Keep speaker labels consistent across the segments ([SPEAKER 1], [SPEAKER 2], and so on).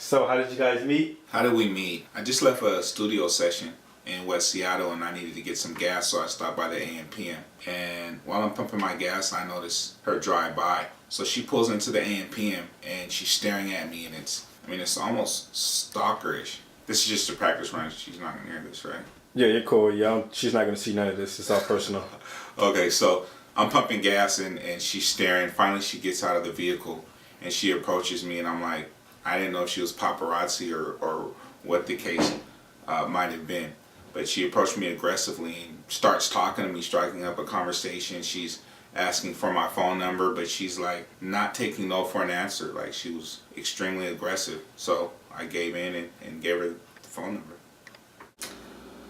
[SPEAKER 1] So how did you guys meet?
[SPEAKER 2] How did we meet? I just left a studio session in West Seattle and I needed to get some gas, so I stopped by the AMPM. And while I'm pumping my gas, I noticed her drive by. So she pulls into the AMPM and she's staring at me, and it's almost stalkerish. This is just a practice run. She's not gonna hear this, right?
[SPEAKER 1] Yeah, you're cool. Yeah, she's not gonna see none of this. It's all personal.
[SPEAKER 2] Okay, so I'm pumping gas and she's staring. Finally, she gets out of the vehicle and she approaches me, and I'm like, I didn't know if she was paparazzi or what the case might have been. But she approached me aggressively and starts talking to me, striking up a conversation. She's asking for my phone number, but she's like not taking no for an answer. Like, she was extremely aggressive. So I gave in and gave her the phone number.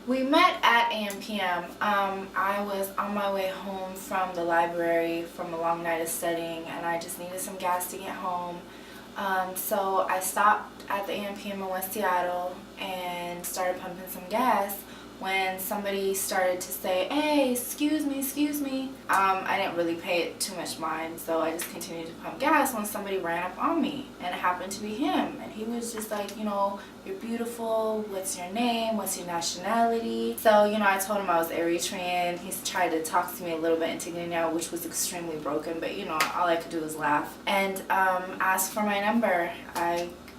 [SPEAKER 3] We met at AMPM. I was on my way home from the library from a long night of studying, and I just needed some gas to get home. So I stopped at the AMPM in West Seattle and started pumping some gas when somebody started to say, "Hey, excuse me." I didn't really pay it too much mind, so I just continued to pump gas when somebody ran up on me, and it happened to be him. And he was just like, "You're beautiful. What's your name? What's your nationality?" So, I told him I was Eritrean. He's tried to talk to me a little bit in Tigrinya, which was extremely broken, but all I could do was laugh. And asked for my number.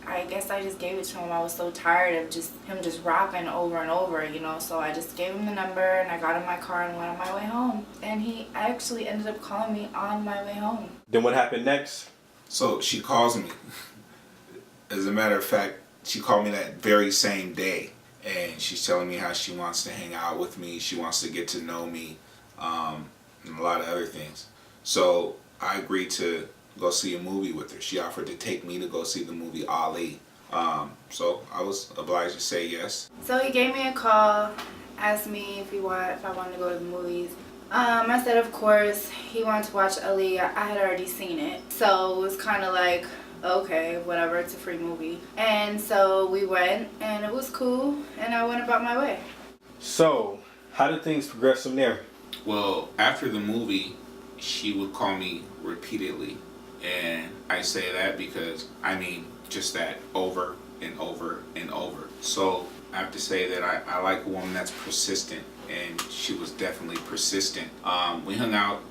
[SPEAKER 3] I guess I just gave it to him. I was so tired of him rapping over and over, so I just gave him the number, and I got in my car and went on my way home. And he actually ended up calling me on my way home.
[SPEAKER 1] Then what happened next?
[SPEAKER 2] So she calls me. As a matter of fact, she called me that very same day, and she's telling me how she wants to hang out with me, she wants to get to know me, and a lot of other things. So I agreed to go see a movie with her. She offered to take me to go see the movie Ali. So I was obliged to say yes.
[SPEAKER 3] So he gave me a call, asked me if I wanted to go to the movies. I said of course. He wanted to watch Ali. I had already seen it, so it was kind of like, okay, whatever, it's a free movie. And so we went, and it was cool, and I went about my way.
[SPEAKER 1] So how did things progress from there?
[SPEAKER 2] Well, after the movie, she would call me repeatedly. And I say that because, just that over and over and over. So I have to say that I like a woman that's persistent, and she was definitely persistent. We hung out,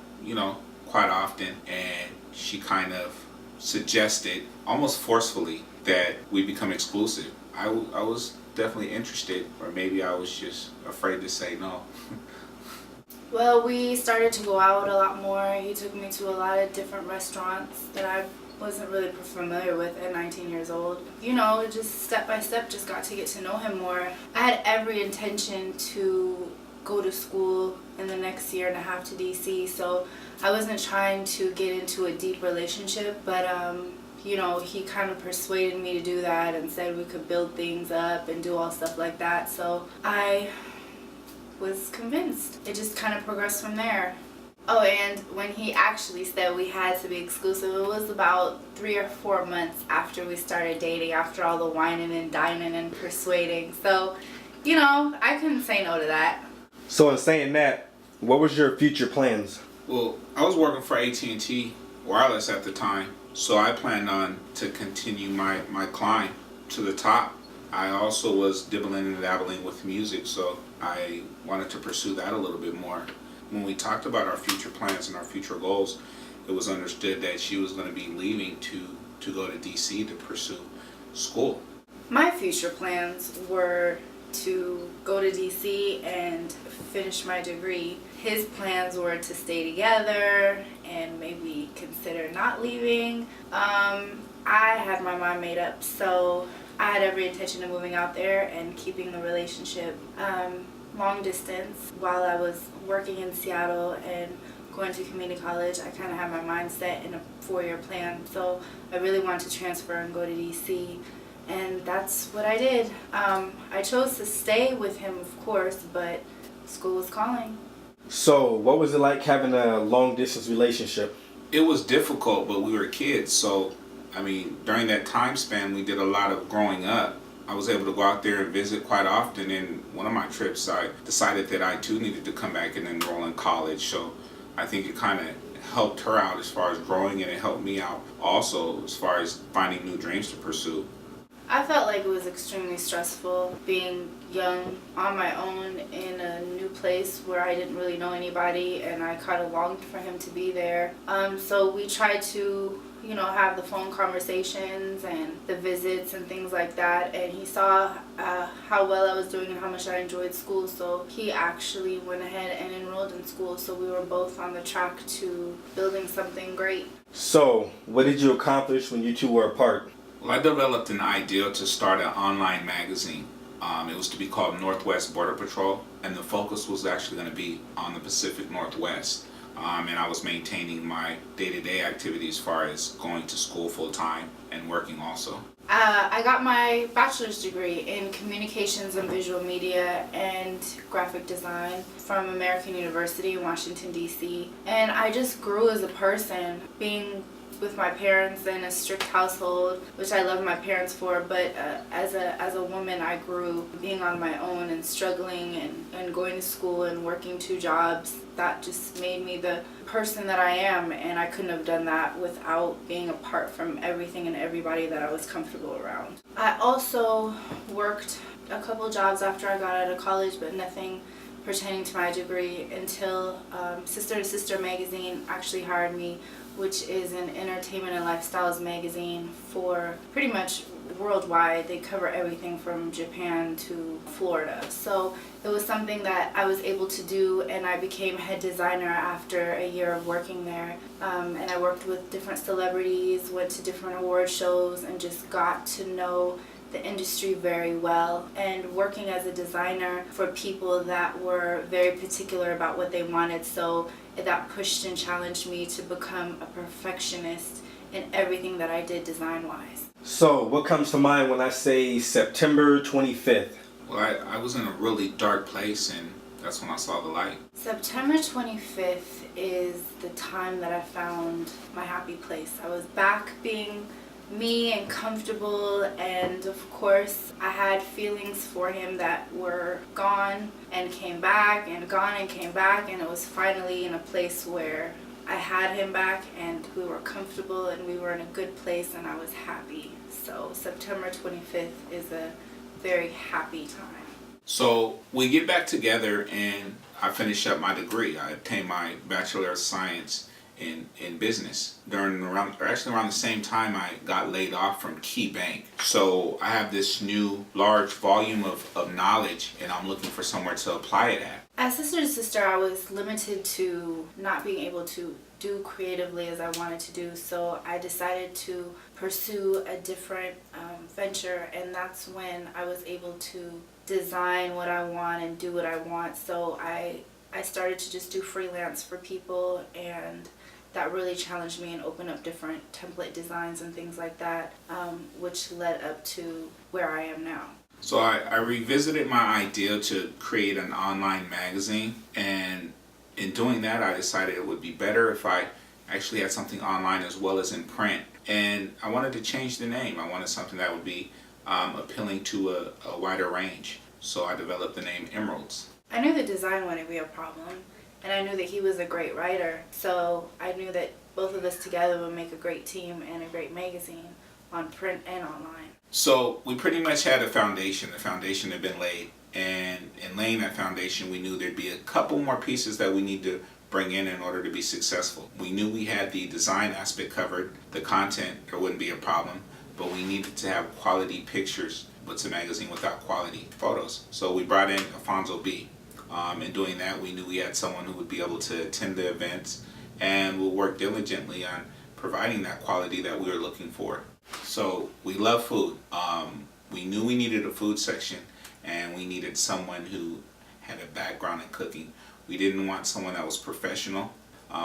[SPEAKER 2] quite often, and she kind of suggested, almost forcefully, that we become exclusive. I was definitely interested, or maybe I was just afraid to say no.
[SPEAKER 3] Well, we started to go out a lot more. He took me to a lot of different restaurants that I wasn't really familiar with at 19 years old. Just step by step, just got to get to know him more. I had every intention to go to school in the next year and a half to DC, so I wasn't trying to get into a deep relationship, but he kind of persuaded me to do that and said we could build things up and do all stuff like that, so I was convinced. It just kind of progressed from there. Oh, and when he actually said we had to be exclusive, it was about 3 or 4 months after we started dating, after all the whining and dining and persuading. So, I couldn't say no to that.
[SPEAKER 1] So in saying that, what was your future plans?
[SPEAKER 2] Well, I was working for AT&T Wireless at the time, so I planned on to continue my climb to the top. I also was dibbling and dabbling with music, so I wanted to pursue that a little bit more. When we talked about our future plans and our future goals, it was understood that she was going to be leaving to go to DC to pursue school.
[SPEAKER 3] My future plans were to go to DC and finish my degree. His plans were to stay together and maybe consider not leaving. I had my mind made up, so I had every intention of moving out there and keeping the relationship long distance. While I was working in Seattle and going to community college, I kind of had my mind set in a 4-year plan, so I really wanted to transfer and go to DC, and that's what I did. I chose to stay with him, of course, but school was calling.
[SPEAKER 1] So what was it like having a long distance relationship?
[SPEAKER 2] It was difficult, but we were kids, so during that time span, we did a lot of growing up. I was able to go out there and visit quite often. In one of my trips, I decided that I too needed to come back and enroll in college. So I think it kind of helped her out as far as growing, and it helped me out also as far as finding new dreams to pursue.
[SPEAKER 3] I felt like it was extremely stressful being young on my own in a new place where I didn't really know anybody, and I kind of longed for him to be there. So we tried to, have the phone conversations and the visits and things like that, and he saw how well I was doing and how much I enjoyed school, so he actually went ahead and enrolled in school, so we were both on the track to building something great.
[SPEAKER 1] So, what did you accomplish when you two were apart?
[SPEAKER 2] Well, I developed an idea to start an online magazine. It was to be called Northwest Border Patrol, and the focus was actually going to be on the Pacific Northwest. And I was maintaining my day-to-day activities as far as going to school full-time and working also.
[SPEAKER 3] I got my bachelor's degree in communications and visual media and graphic design from American University in Washington, D.C. And I just grew as a person, being with my parents in a strict household, which I love my parents for, but as a woman, I grew being on my own and struggling and going to school and working 2 jobs. That just made me the person that I am, and I couldn't have done that without being apart from everything and everybody that I was comfortable around. I also worked a couple jobs after I got out of college, but nothing pertaining to my degree until Sister to Sister magazine actually hired me, which is an entertainment and lifestyles magazine for pretty much worldwide. They cover everything from Japan to Florida. So it was something that I was able to do, and I became head designer after a year of working there. And I worked with different celebrities, went to different award shows, and just got to know the industry very well, and working as a designer for people that were very particular about what they wanted, so that pushed and challenged me to become a perfectionist in everything that I did design-wise.
[SPEAKER 1] So, what comes to mind when I say September 25th?
[SPEAKER 2] Well, I was in a really dark place, and that's when I saw the light.
[SPEAKER 3] September 25th is the time that I found my happy place. I was back being me and comfortable, and of course I had feelings for him that were gone and came back and gone and came back, and it was finally in a place where I had him back and we were comfortable and we were in a good place and I was happy. So September 25th is a very happy time.
[SPEAKER 2] So we get back together and I finish up my degree. I obtained my Bachelor of Science in business around the same time I got laid off from Key Bank. So I have this new large volume of knowledge, and I'm looking for somewhere to apply it at.
[SPEAKER 3] As Sister to Sister, I was limited to not being able to do creatively as I wanted to do, so I decided to pursue a different venture, and that's when I was able to design what I want and do what I want. So I started to just do freelance for people, and that really challenged me and opened up different template designs and things like that, which led up to where I am now.
[SPEAKER 2] So I revisited my idea to create an online magazine, and in doing that I decided it would be better if I actually had something online as well as in print. And I wanted to change the name. I wanted something that would be appealing to a wider range. So I developed the name Emeralds.
[SPEAKER 3] I knew the design wouldn't be a problem, and I knew that he was a great writer, so I knew that both of us together would make a great team and a great magazine on print and online.
[SPEAKER 2] So we pretty much had a foundation. The foundation had been laid, and in laying that foundation we knew there'd be a couple more pieces that we need to bring in order to be successful. We knew we had the design aspect covered, the content, there wouldn't be a problem, but we needed to have quality pictures. What's a magazine without quality photos? So we brought in Alfonso B. In doing that, we knew we had someone who would be able to attend the events and will work diligently on providing that quality that we were looking for. So we love food. We knew we needed a food section, and we needed someone who had a background in cooking. We didn't want someone that was professional.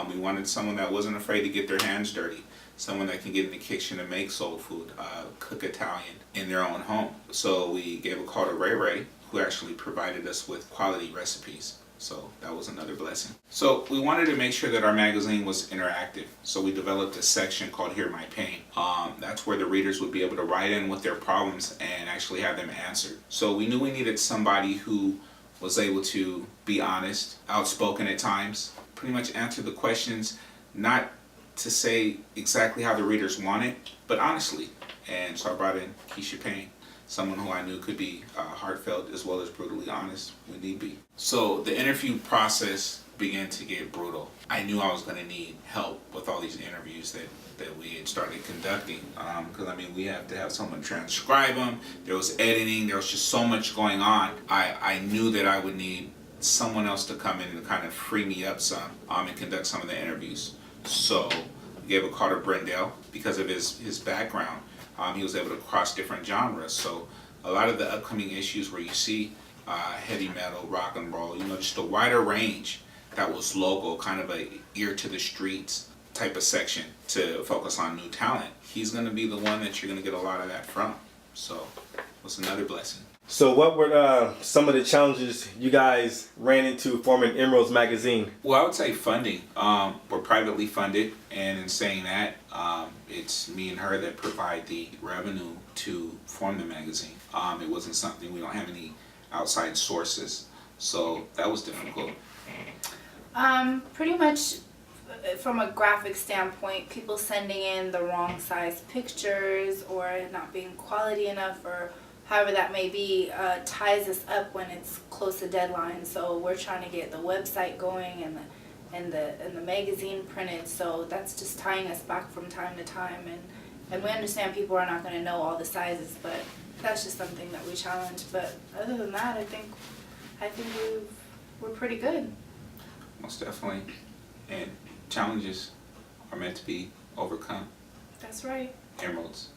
[SPEAKER 2] We wanted someone that wasn't afraid to get their hands dirty, someone that can get in the kitchen and make soul food, cook Italian in their own home. So we gave a call to Ray Ray, who actually provided us with quality recipes. So that was another blessing. So we wanted to make sure that our magazine was interactive. So we developed a section called Hear My Pain. That's where the readers would be able to write in with their problems and actually have them answered. So we knew we needed somebody who was able to be honest, outspoken at times, pretty much answer the questions, not to say exactly how the readers want it, but honestly. And so I brought in Keisha Payne, someone who I knew could be heartfelt as well as brutally honest when need be. So the interview process began to get brutal. I knew I was going to need help with all these interviews that we had started conducting, because I mean we have to have someone transcribe them. There was editing. There was just so much going on. I knew that I would need someone else to come in and kind of free me up some and conduct some of the interviews. So I gave a call to Brendel because of his background. He was able to cross different genres. So a lot of the upcoming issues where you see heavy metal, rock and roll, just a wider range that was local, kind of a ear to the streets type of section to focus on new talent. He's going to be the one that you're going to get a lot of that from. So it's another blessing.
[SPEAKER 1] So what were some of the challenges you guys ran into forming Emeralds Magazine?
[SPEAKER 2] Well, I would say funding. We're privately funded, and in saying that, it's me and her that provide the revenue to form the magazine. It wasn't something, we don't have any outside sources, so that was difficult.
[SPEAKER 3] Pretty much from a graphic standpoint, people sending in the wrong size pictures or not being quality enough, or however that may be, ties us up when it's close to deadline. So we're trying to get the website going and the magazine printed, so that's just tying us back from time to time. And we understand people are not going to know all the sizes, but that's just something that we challenge. But other than that, I think we're pretty good.
[SPEAKER 2] Most definitely. And challenges are meant to be overcome.
[SPEAKER 3] That's right.
[SPEAKER 2] Emeralds.